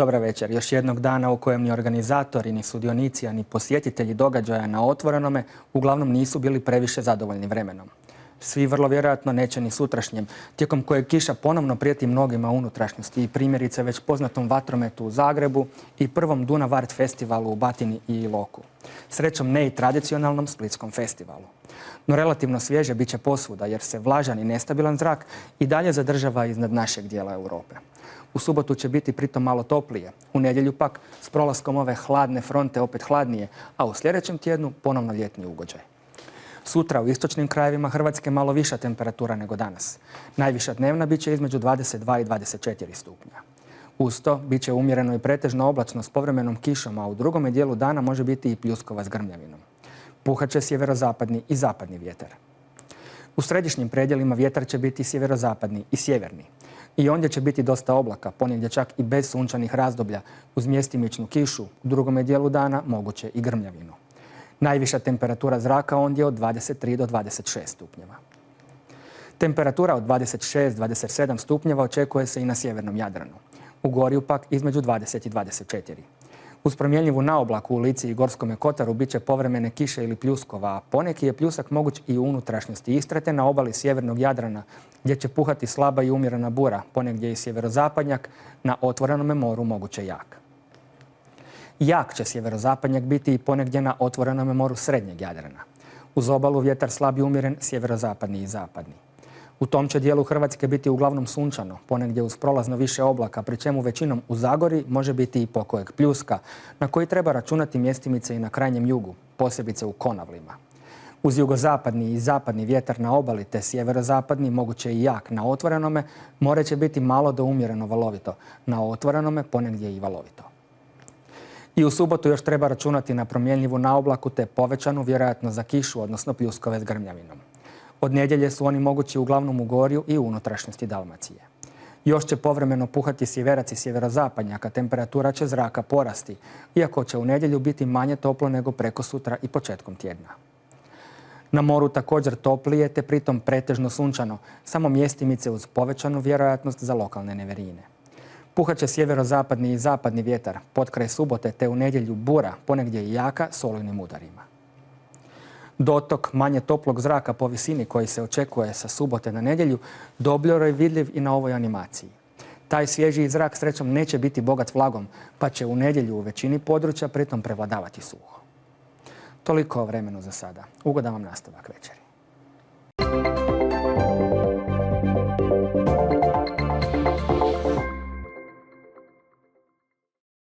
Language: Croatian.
Dobra večer. Još jednog dana u kojem ni organizatori, ni sudionici, a ni posjetitelji događaja na otvorenome uglavnom nisu bili previše zadovoljni vremenom. Svi vrlo vjerojatno neće ni sutrašnjem, tijekom kojeg kiša ponovno prijeti mnogima u unutrašnjosti i primjerice već poznatom vatrometu u Zagrebu i prvom Dunav Art festivalu u Batini i Iloku. Srećom ne i tradicionalnom splitskom festivalu. No relativno svježe bit će posvuda jer se vlažan i nestabilan zrak i dalje zadržava iznad našeg dijela Europe. U subotu će biti pritom malo toplije, u nedjelju pak s prolaskom ove hladne fronte opet hladnije, a u sljedećem tjednu ponovno ljetni ugođaj. Sutra u istočnim krajevima Hrvatske malo viša temperatura nego danas. Najviša dnevna bit će između 22 i 24 stupnja. Uz to bit će umjereno i pretežno oblačno s povremenom kišom, a u drugome dijelu dana može biti i pljuskova s grmljavinom. Puhat će sjeverozapadni i zapadni vjetar. U središnjim predjelima vjetar će biti sjeverozapadni i sjeverni. I ondje će biti dosta oblaka, ponegdje čak i bez sunčanih razdoblja, uz mjestimičnu kišu, u drugome dijelu dana moguće i grmljavinu. Najviša temperatura zraka ondje od 23 do 26 stupnjeva. Temperatura od 26-27 stupnjeva očekuje se i na sjevernom Jadranu. U Gorju pak između 20 i 24. Uz promjenjivu naoblaku u Lici i Gorskome kotaru bit će povremene kiše ili pljuskova, a poneki je pljusak moguć i u unutrašnjosti Istre te na obali sjevernog Jadrana, gdje će puhati slaba i umjerena bura, ponegdje i sjeverozapadnjak, na otvorenome moru moguće jak. Jak će sjeverozapadnjak biti i ponegdje na otvorenome moru srednjeg Jadrana. Uz obalu vjetar slab i umjeren sjeverozapadni i zapadni. U tom će dijelu Hrvatske biti uglavnom sunčano, ponegdje uz prolazno više oblaka, pri čemu većinom u Zagori može biti i pokojeg pljuska, na koji treba računati mjestimice i na krajnjem jugu, posebice u Konavlima. Uz jugozapadni i zapadni vjetar na obali te sjeverozapadni, moguće i jak na otvorenome, more će biti malo do umjereno valovito, na otvorenome ponegdje i valovito. I u subotu još treba računati na promjenljivu naoblaku te povećanu vjerojatno za kišu, odnosno pljuskove s grmljavinom. Od nedjelje su oni mogući uglavnom u Gorju i u unutrašnjosti Dalmacije. Još će povremeno puhati sjeverac i sjeverozapadnjak, a temperatura će zraka porasti, iako će u nedjelju biti manje toplo nego prekosutra i početkom tjedna. Na moru također toplije te pritom pretežno sunčano, samo mjestimice uz povećanu vjerojatnost za lokalne neverine. Puhat će sjeverozapadni i zapadni vjetar, potkraj subote te u nedjelju bura, ponegdje i jaka s olujnim udarima. Dotok manje toplog zraka po visini koji se očekuje sa subote na nedjelju dobro je vidljiv i na ovoj animaciji. Taj svježiji zrak srećom neće biti bogat vlagom, pa će u nedjelju u većini područja pritom prevladavati suho. Toliko o vremenu za sada. Ugodan vam nastavak večeri.